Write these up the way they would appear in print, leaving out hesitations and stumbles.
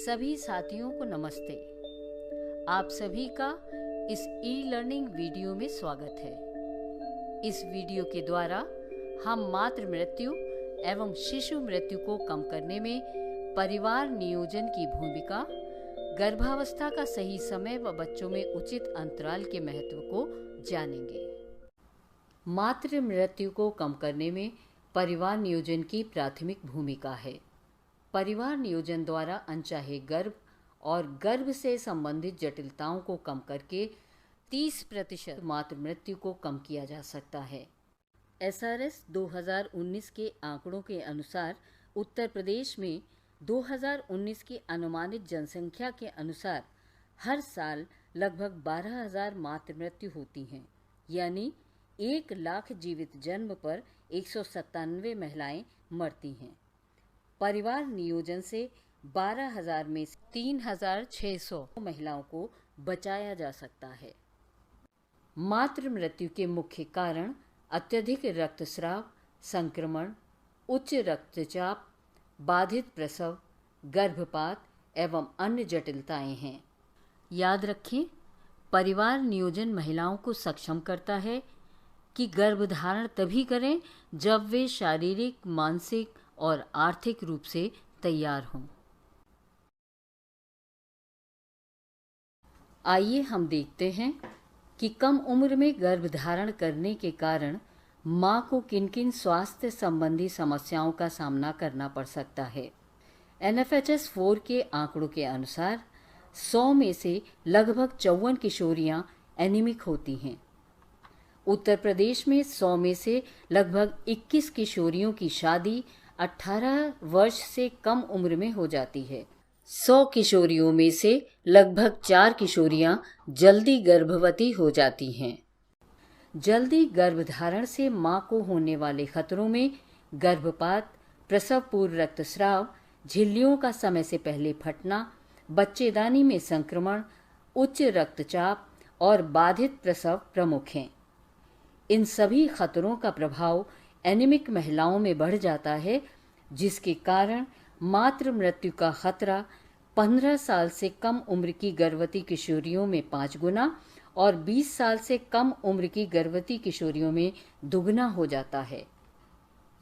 सभी साथियों को नमस्ते। आप सभी का इस ई लर्निंग वीडियो में स्वागत है। इस वीडियो के द्वारा हम मातृ मृत्यु एवं शिशु मृत्यु को कम करने में परिवार नियोजन की भूमिका, गर्भावस्था का सही समय व बच्चों में उचित अंतराल के महत्व को जानेंगे। मातृ मृत्यु को कम करने में परिवार नियोजन की प्राथमिक भूमिका है। परिवार नियोजन द्वारा अनचाहे गर्भ और गर्भ से संबंधित जटिलताओं को कम करके 30% मातृ मृत्यु को कम किया जा सकता है। SRS 2019 के आंकड़ों के अनुसार उत्तर प्रदेश में 2019 की अनुमानित जनसंख्या के अनुसार हर साल लगभग 12,000 मातृ मृत्यु होती हैं, यानी 1 लाख जीवित जन्म पर 197 महिलाएं मरती हैं। परिवार नियोजन से 12,000 में 3,600 महिलाओं को बचाया जा सकता है। मातृ मृत्यु के मुख्य कारण अत्यधिक रक्तस्राव, संक्रमण, उच्च रक्तचाप, बाधित प्रसव, गर्भपात एवं अन्य जटिलताएं हैं। याद रखें, परिवार नियोजन महिलाओं को सक्षम करता है कि गर्भधारण तभी करें जब वे शारीरिक, मानसिक और आर्थिक रूप से तैयार हों। आइए हम देखते हैं कि कम उम्र में गर्भधारण करने के कारण मां को किन-किन स्वास्थ्य संबंधी समस्याओं का सामना करना पड़ सकता है। NFHS 4 के आंकड़ों के अनुसार 100 में से लगभग 54 किशोरियां एनीमिक होती हैं। उत्तर प्रदेश में 100 में से लगभग 21 किशोरियों की शादी 18 वर्ष से कम उम्र में हो जाती है। 100 किशोरियों में से लगभग 4 किशोरियां जल्दी गर्भवती हो जाती हैं। जल्दी गर्भधारण से मां को होने वाले खतरों में गर्भपात, प्रसव पूर्व रक्तस्राव, झिल्लियों का समय से पहले फटना, बच्चेदानी में संक्रमण, उच्च रक्तचाप और बाधित प्रसव प्रमुख हैं। इन सभी खतरों का प्रभाव एनीमिक महिलाओं में बढ़ जाता है, जिसके कारण मातृ मृत्यु का खतरा 15 साल से कम उम्र की गर्भवती किशोरियों में 5 गुना और 20 साल से कम उम्र की गर्भवती किशोरियों में दुगना हो जाता है।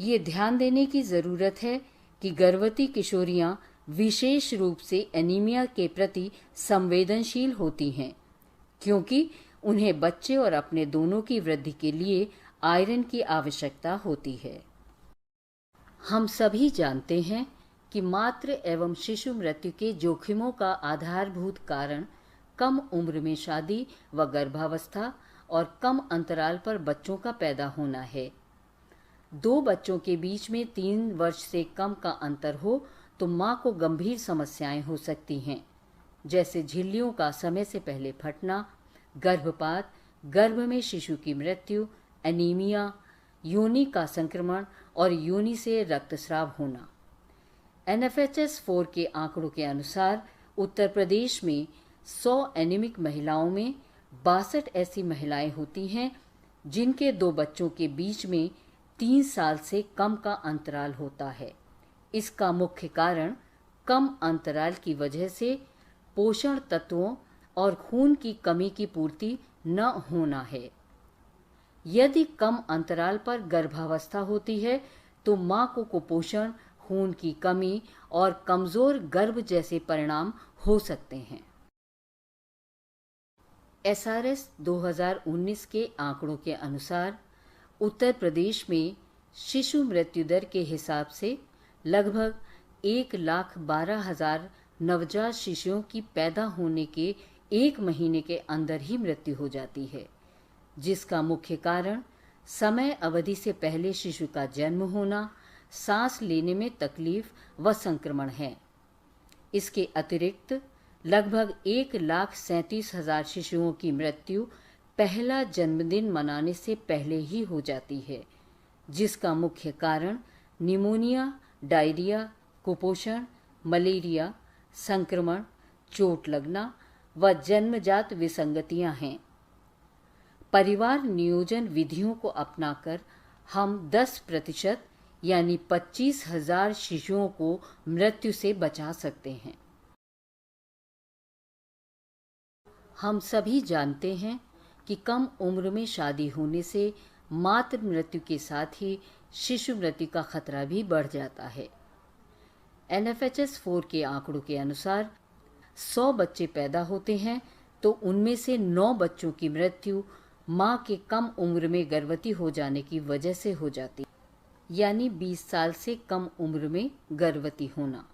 ये ध्यान देने की ज़रूरत है कि गर्भवती किशोरियां विशेष रूप से एनीमिया के प्रति संवेदनशील होती हैं, क्योंकि उन्हें बच्चे और अपने दोनों की वृद्धि के लिए आयरन की आवश्यकता होती है। हम सभी जानते हैं कि मातृ एवं शिशु मृत्यु के जोखिमों का आधारभूत कारण कम उम्र में शादी व गर्भावस्था और कम अंतराल पर बच्चों का पैदा होना है। 2 बच्चों के बीच में 3 वर्ष से कम का अंतर हो तो मां को गंभीर समस्याएं हो सकती हैं, जैसे झिल्लियों का समय से पहले फटना, गर्भपात, गर्भ में शिशु की मृत्यु, एनीमिया, योनि का संक्रमण और योनि से रक्तस्राव होना। NFHS 4 के आंकड़ों के अनुसार उत्तर प्रदेश में 100 एनीमिक महिलाओं में 62 ऐसी महिलाएं होती हैं जिनके 2 बच्चों के बीच में 3 साल से कम का अंतराल होता है। इसका मुख्य कारण कम अंतराल की वजह से पोषण तत्वों और खून की कमी की पूर्ति न होना है। यदि कम अंतराल पर गर्भावस्था होती है तो मां को कुपोषण, खून की कमी और कमजोर गर्भ जैसे परिणाम हो सकते हैं। SRS 2019 के आंकड़ों के अनुसार उत्तर प्रदेश में शिशु मृत्यु दर के हिसाब से लगभग 1,12,000 नवजात शिशुओं की पैदा होने के 1 महीने के अंदर ही मृत्यु हो जाती है, जिसका मुख्य कारण समय अवधि से पहले शिशु का जन्म होना, सांस लेने में तकलीफ व संक्रमण है। इसके अतिरिक्त लगभग 1,37,000 शिशुओं की मृत्यु पहला जन्मदिन मनाने से पहले ही हो जाती है, जिसका मुख्य कारण निमोनिया, डायरिया, कुपोषण, मलेरिया, संक्रमण, चोट लगना व जन्मजात विसंगतियां हैं। परिवार नियोजन विधियों को अपनाकर हम 10% यानी 25,000 शिशुओं को मृत्यु से बचा सकते हैं। हम सभी जानते हैं कि कम उम्र में शादी होने से मातृ मृत्यु के साथ ही शिशु मृत्यु का खतरा भी बढ़ जाता है। NFHS 4 के आंकड़ों के अनुसार 100 बच्चे पैदा होते हैं तो उनमें से 9 बच्चों की मृत्यु मां के कम उम्र में गर्भवती हो जाने की वजह से हो जाती, यानी 20 साल से कम उम्र में गर्भवती होना।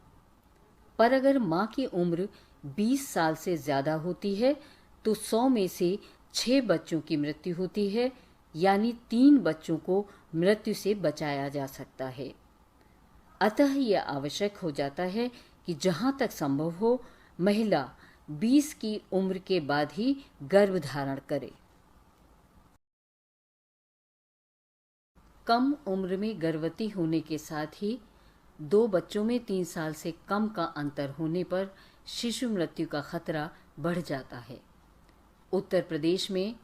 पर अगर मां की उम्र 20 साल से ज्यादा होती है तो 100 में से 6 बच्चों की मृत्यु होती है, यानी 3 बच्चों को मृत्यु से बचाया जा सकता है। अतः यह आवश्यक हो जाता है कि जहां तक संभव हो महिला 20 की उम्र के बाद ही गर्भधारण करे। कम उम्र में गर्भवती होने के साथ ही 2 बच्चों में 3 साल से कम का अंतर होने पर शिशु मृत्यु का खतरा बढ़ जाता है। उत्तर प्रदेश में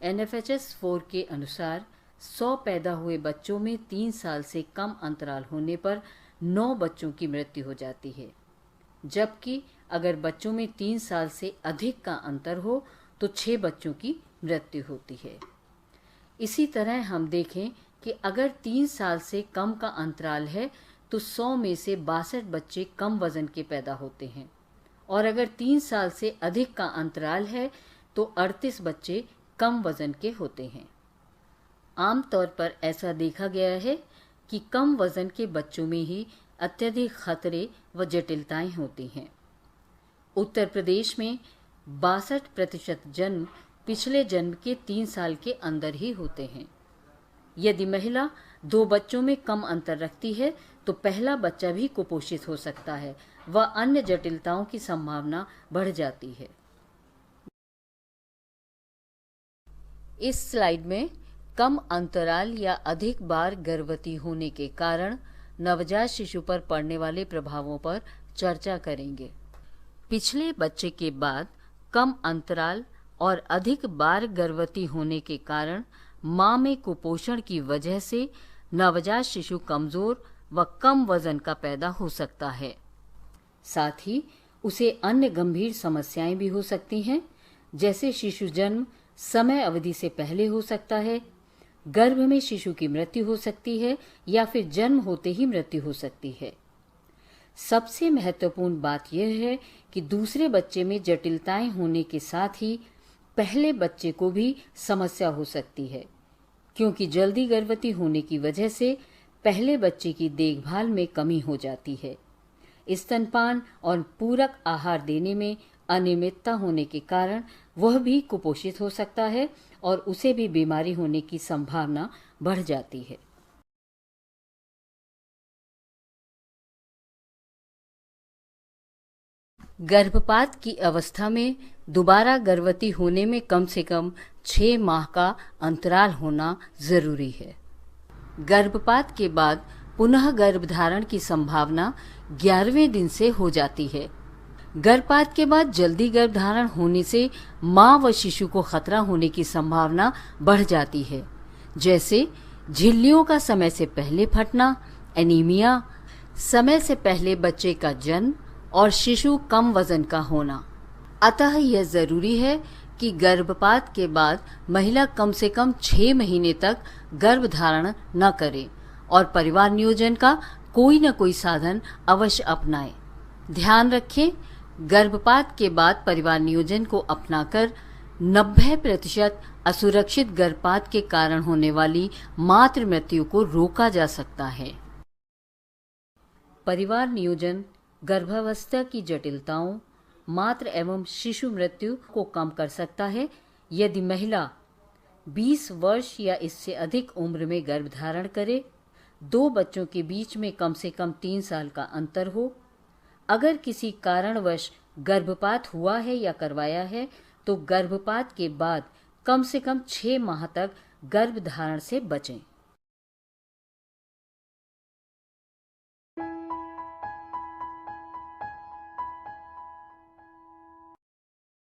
NFHS 4 के अनुसार 100 पैदा हुए बच्चों में 3 साल से कम अंतराल होने पर 9 बच्चों की मृत्यु हो जाती है, जबकि अगर बच्चों में 3 साल से अधिक का अंतर हो तो 6 बच्चों की मृत्यु होती है। इसी तरह हम देखें कि अगर 3 साल से कम का अंतराल है तो 100 में से 62 बच्चे कम वजन के पैदा होते हैं, और अगर 3 साल से अधिक का अंतराल है तो 38 बच्चे कम वजन के होते हैं। आमतौर पर ऐसा देखा गया है कि कम वजन के बच्चों में ही अत्यधिक खतरे व जटिलताएं होती हैं। उत्तर प्रदेश में 62% जन्म पिछले जन्म के 3 साल के अंदर ही होते हैं। यदि महिला 2 बच्चों में कम अंतर रखती है तो पहला बच्चा भी कुपोषित हो सकता है व अन्य जटिलताओं की संभावना बढ़ जाती है। इस स्लाइड में कम अंतराल या अधिक बार गर्भवती होने के कारण नवजात शिशु पर पड़ने वाले प्रभावों पर चर्चा करेंगे। पिछले बच्चे के बाद कम अंतराल और अधिक बार गर्भवती होने के कारण मां में कुपोषण की वजह से नवजात शिशु कमजोर व कम वजन का पैदा हो सकता है। साथ ही उसे अन्य गंभीर समस्याएं भी हो सकती हैं, जैसे शिशु जन्म समय अवधि से पहले हो सकता है, गर्भ में शिशु की मृत्यु हो सकती है या फिर जन्म होते ही मृत्यु हो सकती है। सबसे महत्वपूर्ण बात यह है कि दूसरे बच्चे में जटिलताएं होने के साथ ही पहले बच्चे को भी समस्या हो सकती है, क्योंकि जल्दी गर्भवती होने की वजह से पहले बच्चे की देखभाल में कमी हो जाती है। स्तनपान और पूरक आहार देने में अनियमितता होने के कारण वह भी कुपोषित हो सकता है और उसे भी बीमारी होने की संभावना बढ़ जाती है। गर्भपात की अवस्था में दोबारा गर्भवती होने में कम से कम 6 माह का अंतराल होना जरूरी है। गर्भपात के बाद पुनः गर्भधारण की संभावना 11वें दिन से हो जाती है। गर्भपात के बाद जल्दी गर्भधारण होने से मां व शिशु को खतरा होने की संभावना बढ़ जाती है, जैसे झिल्लियों का समय से पहले फटना, एनीमिया, समय से पहले बच्चे का जन्म और शिशु कम वजन का होना। अतः यह जरूरी है कि गर्भपात के बाद महिला कम से कम 6 महीने तक गर्भधारण न करे और परिवार नियोजन का कोई न कोई साधन अवश्य अपनाए। ध्यान रखें, गर्भपात के बाद परिवार नियोजन को अपनाकर 90% असुरक्षित गर्भपात के कारण होने वाली मातृ मृत्यु को रोका जा सकता है। परिवार नियोजन गर्भावस्था की जटिलताओं, मातृ एवं शिशु मृत्यु को कम कर सकता है यदि महिला 20 वर्ष या इससे अधिक उम्र में गर्भधारण करे, 2 बच्चों के बीच में कम से कम 3 साल का अंतर हो, अगर किसी कारणवश गर्भपात हुआ है या करवाया है तो गर्भपात के बाद कम से कम 6 माह तक गर्भधारण से बचें।